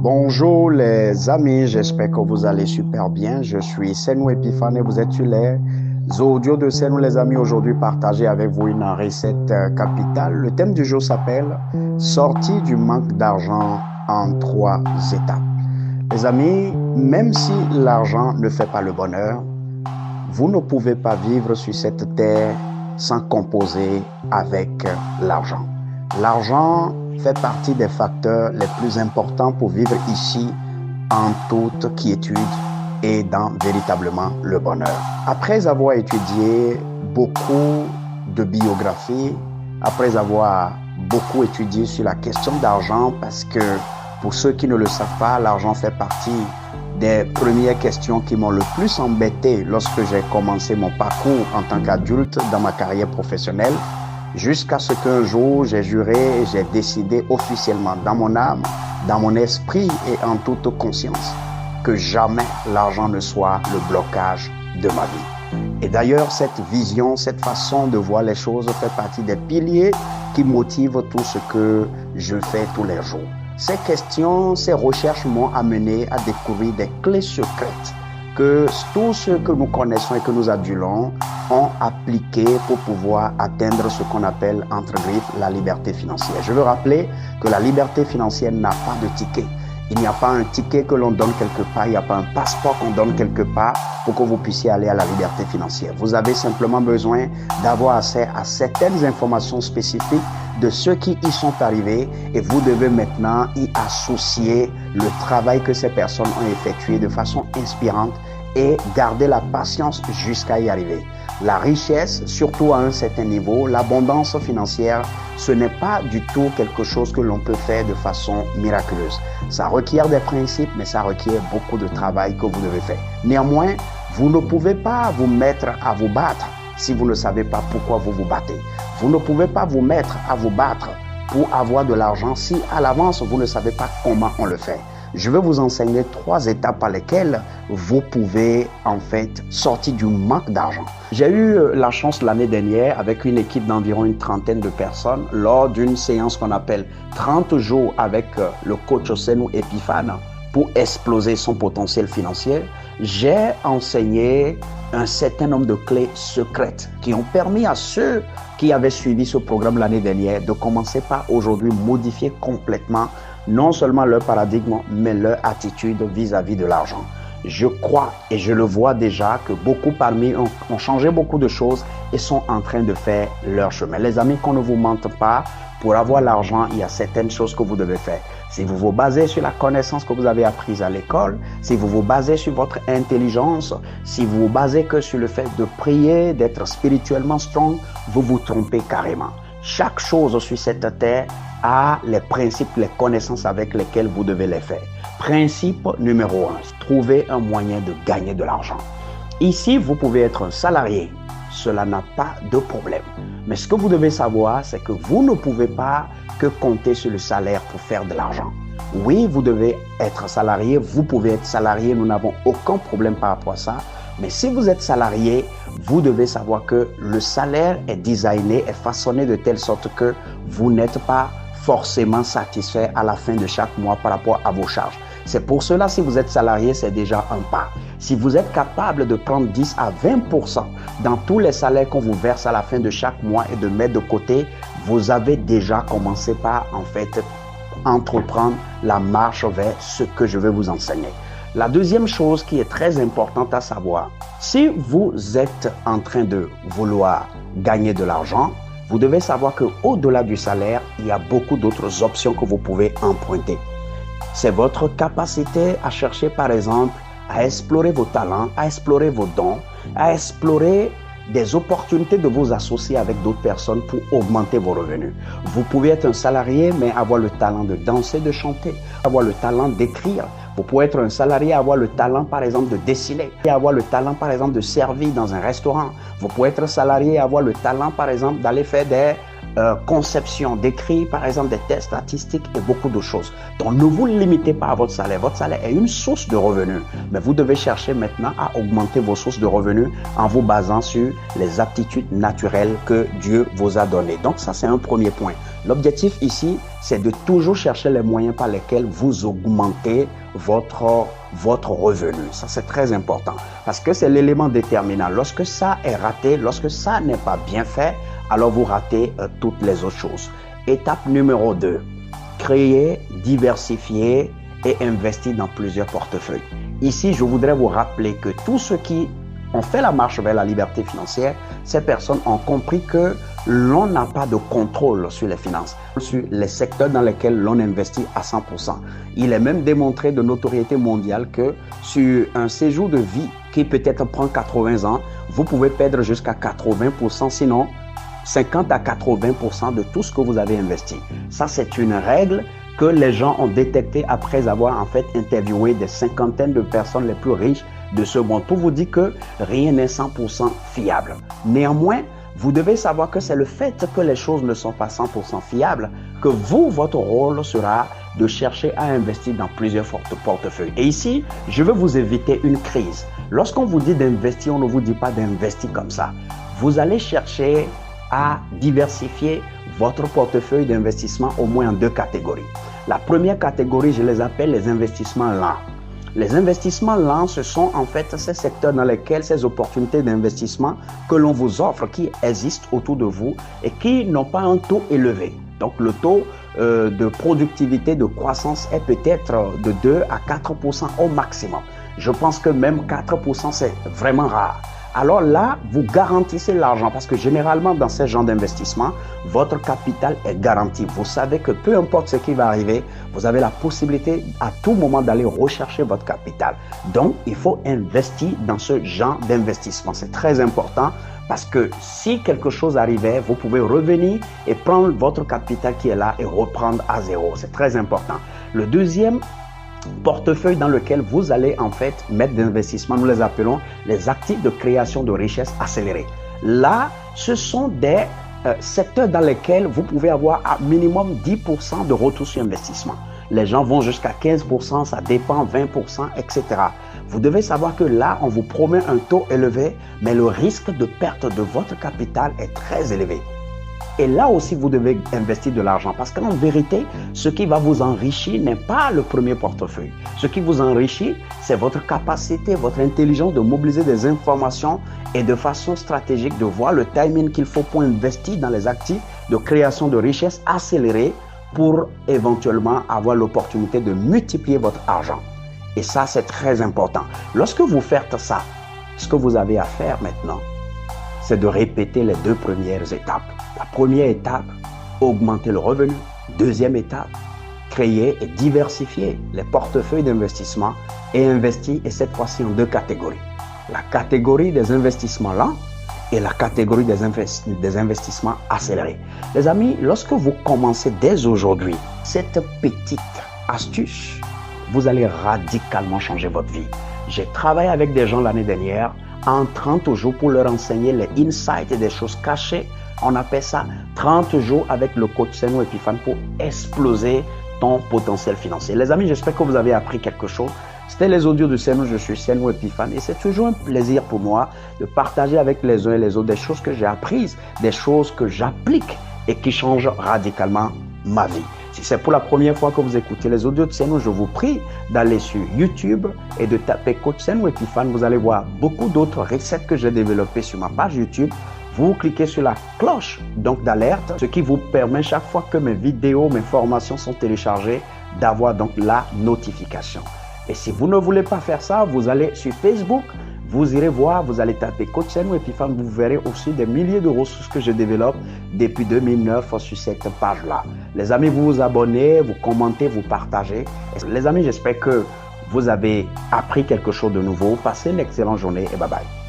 Bonjour les amis, j'espère que vous allez super bien. Je suis Senou Epiphane et vous êtes sur les audios de Senou les amis. Aujourd'hui, partager avec vous une recette capitale. Le thème du jour s'appelle Sortie du manque d'argent en 3 étapes. Les amis, même si l'argent ne fait pas le bonheur, vous ne pouvez pas vivre sur cette terre sans composer avec l'argent. L'argent fait partie des facteurs les plus importants pour vivre ici en toute quiétude et dans véritablement le bonheur. Après avoir étudié beaucoup de biographies, après avoir beaucoup étudié sur la question d'argent, parce que pour ceux qui ne le savent pas, l'argent fait partie des premières questions qui m'ont le plus embêté lorsque j'ai commencé mon parcours en tant qu'adulte dans ma carrière professionnelle, jusqu'à ce qu'un jour j'ai juré et j'ai décidé officiellement dans mon âme, dans mon esprit et en toute conscience que jamais l'argent ne soit le blocage de ma vie. Et d'ailleurs, cette vision, cette façon de voir les choses fait partie des piliers qui motivent tout ce que je fais tous les jours. Ces questions, ces recherches m'ont amené à découvrir des clés secrètes que tous ceux que nous connaissons et que nous adulons ont appliquées pour pouvoir atteindre ce qu'on appelle, entre griffes, la liberté financière. Je veux rappeler que la liberté financière n'a pas de ticket. Il n'y a pas un ticket que l'on donne quelque part, il n'y a pas un passeport qu'on donne quelque part pour que vous puissiez aller à la liberté financière. Vous avez simplement besoin d'avoir accès à certaines informations spécifiques de ceux qui y sont arrivés et vous devez maintenant y associer le travail que ces personnes ont effectué de façon inspirante et garder la patience jusqu'à y arriver. La richesse, surtout à un certain niveau, l'abondance financière, ce n'est pas du tout quelque chose que l'on peut faire de façon miraculeuse. Ça requiert des principes, mais ça requiert beaucoup de travail que vous devez faire. Néanmoins, vous ne pouvez pas vous mettre à vous battre si vous ne savez pas pourquoi vous vous battez. Vous ne pouvez pas vous mettre à vous battre pour avoir de l'argent si à l'avance vous ne savez pas comment on le fait. Je vais vous enseigner 3 étapes par lesquelles vous pouvez en fait sortir du manque d'argent. J'ai eu la chance l'année dernière avec une équipe d'environ une trentaine de personnes lors d'une séance qu'on appelle 30 jours avec le coach Senou Epiphane pour exploser son potentiel financier. J'ai enseigné un certain nombre de clés secrètes qui ont permis à ceux qui avaient suivi ce programme l'année dernière de commencer par aujourd'hui modifier complètement non seulement leur paradigme, mais leur attitude vis-à-vis de l'argent. Je crois et je le vois déjà que beaucoup parmi eux ont changé beaucoup de choses et sont en train de faire leur chemin. Les amis, qu'on ne vous mente pas, pour avoir l'argent, il y a certaines choses que vous devez faire. Si vous vous basez sur la connaissance que vous avez apprise à l'école, si vous vous basez sur votre intelligence, si vous vous basez que sur le fait de prier, d'être spirituellement strong, vous vous trompez carrément. Chaque chose sur cette terre a les principes, les connaissances avec lesquelles vous devez les faire. Principe numéro 1, trouver un moyen de gagner de l'argent. Ici, vous pouvez être un salarié. Cela n'a pas de problème. Mais ce que vous devez savoir, c'est que vous ne pouvez pas que compter sur le salaire pour faire de l'argent. Oui, vous devez être salarié, vous pouvez être salarié, nous n'avons aucun problème par rapport à ça. Mais si vous êtes salarié, vous devez savoir que le salaire est designé, est façonné de telle sorte que vous n'êtes pas forcément satisfait à la fin de chaque mois par rapport à vos charges. C'est pour cela, si vous êtes salarié, c'est déjà un pas. Si vous êtes capable de prendre 10 à 20% dans tous les salaires qu'on vous verse à la fin de chaque mois et de mettre de côté, vous avez déjà commencé par, en fait, entreprendre la marche vers ce que je vais vous enseigner. La deuxième chose qui est très importante à savoir, si vous êtes en train de vouloir gagner de l'argent, vous devez savoir qu'au-delà du salaire, il y a beaucoup d'autres options que vous pouvez emprunter. C'est votre capacité à chercher, par exemple, à explorer vos talents, à explorer vos dons, à explorer des opportunités de vous associer avec d'autres personnes pour augmenter vos revenus. Vous pouvez être un salarié, mais avoir le talent de danser, de chanter, avoir le talent d'écrire. Vous pouvez être un salarié, avoir le talent, par exemple, de dessiner, et avoir le talent, par exemple, de servir dans un restaurant. Vous pouvez être salarié, avoir le talent, par exemple, d'aller faire conception, d'écrire par exemple des tests statistiques et beaucoup de choses. Donc ne vous limitez pas à votre salaire. Votre salaire est une source de revenus, mais vous devez chercher maintenant à augmenter vos sources de revenus en vous basant sur les aptitudes naturelles que Dieu vous a données. Donc ça, c'est un premier point. L'objectif ici, c'est de toujours chercher les moyens par lesquels vous augmentez votre revenu. Ça, c'est très important parce que c'est l'élément déterminant. Lorsque ça est raté, lorsque ça n'est pas bien fait, alors vous ratez toutes les autres choses. Étape numéro 2, créer, diversifier et investir dans plusieurs portefeuilles. Ici, je voudrais vous rappeler que tous ceux qui ont fait la marche vers la liberté financière, ces personnes ont compris que l'on n'a pas de contrôle sur les finances, sur les secteurs dans lesquels l'on investit à 100%. Il est même démontré de notoriété mondiale que sur un séjour de vie qui peut-être prend 80 ans, vous pouvez perdre jusqu'à 80%, sinon 50 à 80% de tout ce que vous avez investi. Ça, c'est une règle que les gens ont détectée après avoir en fait interviewé des cinquantaines de personnes les plus riches de ce monde. Pour vous dire que rien n'est 100% fiable. Néanmoins, vous devez savoir que c'est le fait que les choses ne sont pas 100% fiables que vous, votre rôle sera de chercher à investir dans plusieurs portefeuilles. Et ici, je veux vous éviter une crise. Lorsqu'on vous dit d'investir, on ne vous dit pas d'investir comme ça. Vous allez chercher à diversifier votre portefeuille d'investissement au moins en 2 catégories. La première catégorie, je les appelle les investissements lents. Les investissements lents, ce sont en fait ces secteurs dans lesquels ces opportunités d'investissement que l'on vous offre, qui existent autour de vous et qui n'ont pas un taux élevé. Donc le taux de productivité, de croissance est peut-être de 2 à 4% au maximum. Je pense que même 4%, c'est vraiment rare. Alors là, vous garantissez l'argent parce que généralement, dans ces genres d'investissement, votre capital est garanti. Vous savez que peu importe ce qui va arriver, vous avez la possibilité à tout moment d'aller rechercher votre capital. Donc, il faut investir dans ce genre d'investissement. C'est très important parce que si quelque chose arrivait, vous pouvez revenir et prendre votre capital qui est là et reprendre à zéro. C'est très important. Le deuxième portefeuille dans lequel vous allez en fait mettre d'investissement, nous les appelons les actifs de création de richesse accélérée. Là, ce sont des secteurs dans lesquels vous pouvez avoir à minimum 10% de retour sur investissement. Les gens vont jusqu'à 15%, ça dépend, 20%, etc. Vous devez savoir que là, on vous promet un taux élevé, mais le risque de perte de votre capital est très élevé. Et là aussi, vous devez investir de l'argent parce qu'en vérité, ce qui va vous enrichir n'est pas le premier portefeuille. Ce qui vous enrichit, c'est votre capacité, votre intelligence de mobiliser des informations et de façon stratégique de voir le timing qu'il faut pour investir dans les actifs de création de richesse accélérée pour éventuellement avoir l'opportunité de multiplier votre argent. Et ça, c'est très important. Lorsque vous faites ça, ce que vous avez à faire maintenant, c'est de répéter les 2 premières étapes. La première étape, augmenter le revenu. Deuxième étape, créer et diversifier les portefeuilles d'investissement et investir, et cette fois-ci en 2 catégories. La catégorie des investissements lents et la catégorie des investissements accélérés. Les amis, lorsque vous commencez dès aujourd'hui cette petite astuce, vous allez radicalement changer votre vie. J'ai travaillé avec des gens l'année dernière en 30 jours pour leur enseigner les insights et des choses cachées. On appelle ça 30 jours avec le coach Senou Epiphane pour exploser ton potentiel financier. Les amis, j'espère que vous avez appris quelque chose. C'était les audios de Senou, je suis Senou Epiphane et c'est toujours un plaisir pour moi de partager avec les uns et les autres des choses que j'ai apprises, des choses que j'applique et qui changent radicalement ma vie. Si c'est pour la première fois que vous écoutez les audios de Senou, je vous prie d'aller sur YouTube et de taper coach Senou Epiphane. Vous allez voir beaucoup d'autres recettes que j'ai développées sur ma page YouTube. Vous cliquez sur la cloche donc d'alerte, ce qui vous permet chaque fois que mes vidéos, mes formations sont téléchargées, d'avoir donc la notification. Et si vous ne voulez pas faire ça, vous allez sur Facebook, vous irez voir, vous allez taper coach Senou Epiphane, vous verrez aussi des milliers de ressources que je développe depuis 2009 sur cette page-là. Les amis, vous vous abonnez, vous commentez, vous partagez. Les amis, j'espère que vous avez appris quelque chose de nouveau. Passez une excellente journée et bye bye.